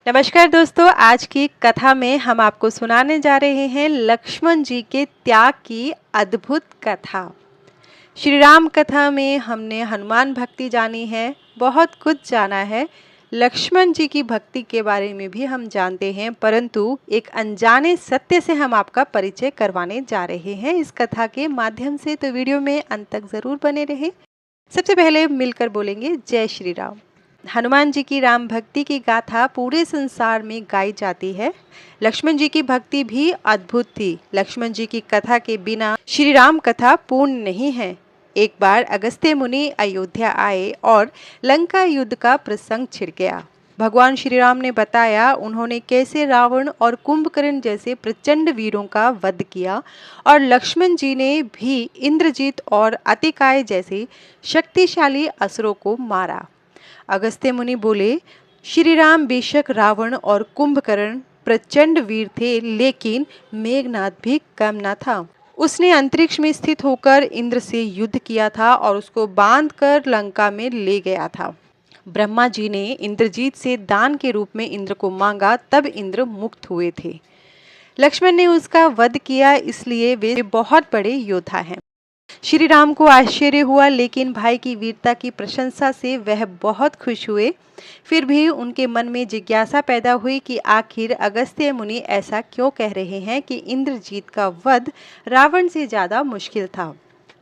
नमस्कार दोस्तों, आज की कथा में हम आपको सुनाने जा रहे हैं लक्ष्मण जी के त्याग की अद्भुत कथा। श्री राम कथा में हमने हनुमान भक्ति जानी है, बहुत कुछ जाना है। लक्ष्मण जी की भक्ति के बारे में भी हम जानते हैं, परंतु एक अनजाने सत्य से हम आपका परिचय करवाने जा रहे हैं इस कथा के माध्यम से। तो वीडियो में अंत तक जरूर बने रहें। सबसे पहले मिलकर बोलेंगे जय श्री राम। हनुमान जी की राम भक्ति की गाथा पूरे संसार में गाई जाती है। लक्ष्मण जी की भक्ति भी अद्भुत थी। लक्ष्मण जी की कथा के बिना श्री राम कथा पूर्ण नहीं है। एक बार अगस्त्य मुनि अयोध्या आए और लंका युद्ध का प्रसंग छिड़ गया। भगवान श्री राम ने बताया उन्होंने कैसे रावण और कुंभकर्ण जैसे प्रचंड वीरों का वध किया और लक्ष्मण जी ने भी इंद्रजीत और अतिकाय जैसे शक्तिशाली असुरों को मारा। अगस्त्य मुनि बोले, श्री राम बेशक रावण और कुंभकर्ण प्रचंड वीर थे, लेकिन मेघनाद भी कम न था। उसने अंतरिक्ष में स्थित होकर इंद्र से युद्ध किया था और उसको बांधकर लंका में ले गया था। ब्रह्मा जी ने इंद्रजीत से दान के रूप में इंद्र को मांगा, तब इंद्र मुक्त हुए थे। लक्ष्मण ने उसका वध किया, इसलिए वे बहुत बड़े योद्धा हैं। श्री राम को आश्चर्य हुआ, लेकिन भाई की वीरता की प्रशंसा से वह बहुत खुश हुए। फिर भी उनके मन में जिज्ञासा पैदा हुई कि आखिर अगस्त्य मुनि ऐसा क्यों कह रहे हैं कि इंद्रजीत का वध रावण से ज्यादा मुश्किल था।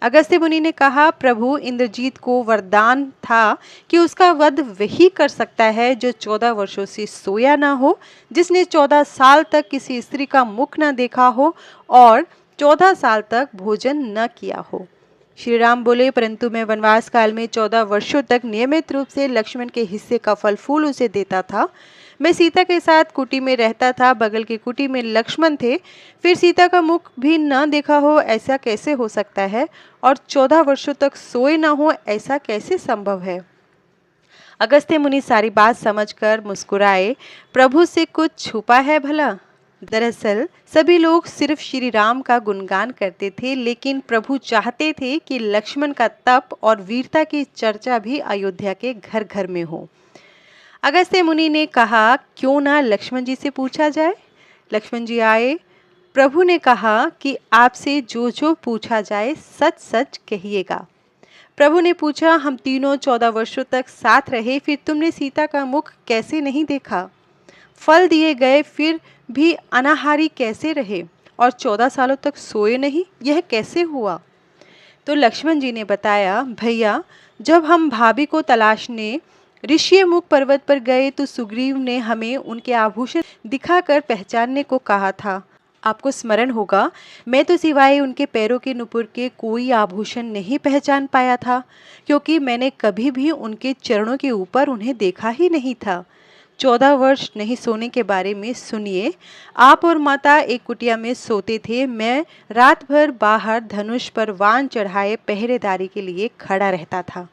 अगस्त्य मुनि ने कहा, प्रभु, इंद्रजीत को वरदान था कि उसका वध वही कर सकता है जो 14 वर्षों से सोया ना हो, जिसने 14 साल तक किसी स्त्री का मुख न देखा हो और 14 साल तक भोजन न किया हो। श्री राम बोले, परंतु मैं वनवास काल में 14 वर्षों तक नियमित रूप से लक्ष्मण के हिस्से का फल फूल उसे देता था। मैं सीता के साथ कुटी में रहता था, बगल की कुटी में लक्ष्मण थे। फिर सीता का मुख भी न देखा हो, ऐसा कैसे हो सकता है? और 14 वर्षों तक सोए न हो, ऐसा कैसे संभव है? अगस्त्य मुनि सारी बात समझकर मुस्कुराए, प्रभु से कुछ छुपा है भला? दरअसल सभी लोग सिर्फ श्री राम का गुणगान करते थे, लेकिन प्रभु चाहते थे कि लक्ष्मण का तप और वीरता की चर्चा भी अयोध्या के घर घर में हो। अगस्त्य मुनि ने कहा, क्यों ना लक्ष्मण जी से पूछा जाए। लक्ष्मण जी आए। प्रभु ने कहा कि आपसे जो जो पूछा जाए सच सच कहिएगा। प्रभु ने पूछा, हम तीनों 14 वर्षों तक साथ रहे, फिर तुमने सीता का मुख कैसे नहीं देखा? फल दिए गए फिर भी अनाहारी कैसे रहे और 14 सालों तक सोए नहीं, यह कैसे हुआ? तो लक्ष्मण जी ने बताया, भैया, जब हम भाभी को तलाशने ऋषिमुख पर्वत पर गए तो सुग्रीव ने हमें उनके आभूषण दिखाकर पहचानने को कहा था। आपको स्मरण होगा, मैं तो सिवाय उनके पैरों के नुपुर के कोई आभूषण नहीं पहचान पाया था, क्योंकि मैंने कभी भी उनके चरणों के ऊपर उन्हें देखा ही नहीं था। 14 वर्ष नहीं सोने के बारे में सुनिए। आप और माता एक कुटिया में सोते थे। मैं रात भर बाहर धनुष पर वाण चढ़ाए पहरेदारी के लिए खड़ा रहता था।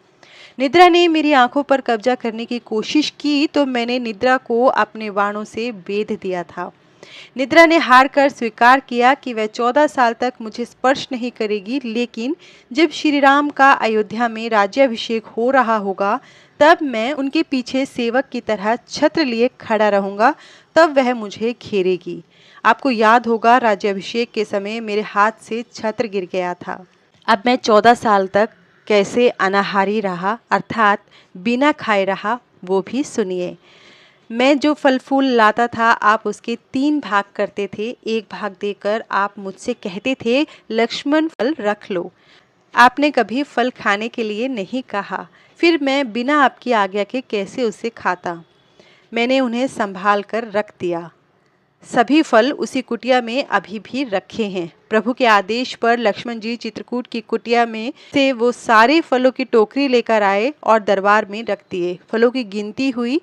निद्रा ने मेरी आंखों पर कब्जा करने की कोशिश की तो मैंने निद्रा को अपने बाणों से बेध दिया था। निद्रा ने हार कर स्वीकार किया कि वह 14 साल तक मुझे स्पर्श नहीं करेगी, लेकिन जब श्री राम का अयोध्या में राज्याभिषेक हो रहा होगा, तब मैं उनके पीछे सेवक की तरह छत्र लिए खड़ा रहूंगा, तब वह मुझे घेरेगी। आपको याद होगा, राज्याभिषेक के समय मेरे हाथ से छत्र गिर गया था। अब मैं 14 साल तक कैसे अनाहारी रहा, अर्थात बिना खाए रहा, वो भी सुनिए। मैं जो फल फूल लाता था, आप उसके 3 भाग करते थे। एक भाग देकर आप मुझसे कहते थे, लक्ष्मण फल रख लो। आपने कभी फल खाने के लिए नहीं कहा। फिर मैं बिना आपकी आज्ञा के कैसे उसे खाता? मैंने उन्हें संभाल कर रख दिया। सभी फल उसी कुटिया में अभी भी रखे हैं। प्रभु के आदेश पर लक्ष्मण जी चित्रकूट की कुटिया में से वो सारे फलों की टोकरी लेकर आए और दरबार में रख दिए। फलों की गिनती हुई,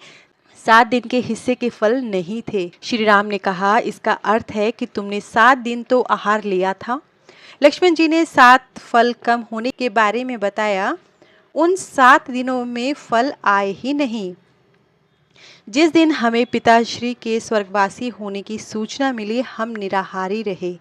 7 दिन के हिस्से के फल नहीं थे। श्री राम ने कहा, इसका अर्थ है कि तुमने 7 दिन तो आहार लिया था। लक्ष्मण जी ने 7 फल कम होने के बारे में बताया। उन 7 दिनों में फल आए ही नहीं। जिस दिन हमें पिताश्री के स्वर्गवासी होने की सूचना मिली, हम निराहारी रहे।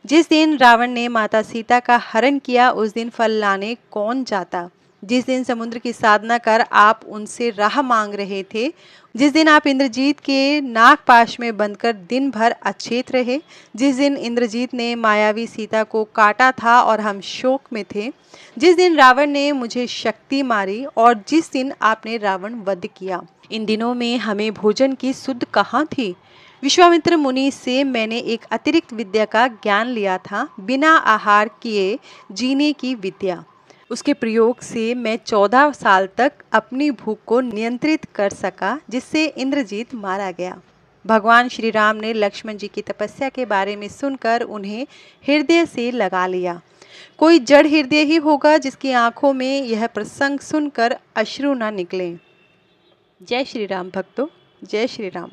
जिस दिन रावण ने माता सीता का हरण किया, उस दिन फल लाने कौन जाता? जिस दिन समुद्र की साधना कर आप उनसे राह मांग रहे थे, जिस दिन आप इंद्रजीत के नागपाश में बंधकर दिन भर अचेत रहे, जिस दिन इंद्रजीत ने मायावी सीता को काटा था और हम शोक में थे, जिस दिन रावण ने मुझे शक्ति मारी और जिस दिन आपने रावण वध किया, इन दिनों में हमें भोजन की सुध कहाँ थी। विश्वामित्र मुनि से मैंने एक अतिरिक्त विद्या का ज्ञान लिया था, बिना आहार किए जीने की विद्या। उसके प्रयोग से मैं 14 साल तक अपनी भूख को नियंत्रित कर सका, जिससे इंद्रजीत मारा गया। भगवान श्री राम ने लक्ष्मण जी की तपस्या के बारे में सुनकर उन्हें हृदय से लगा लिया। कोई जड़ हृदय ही होगा जिसकी आंखों में यह प्रसंग सुनकर अश्रु न निकले। जय श्री राम भक्तों, जय श्री राम।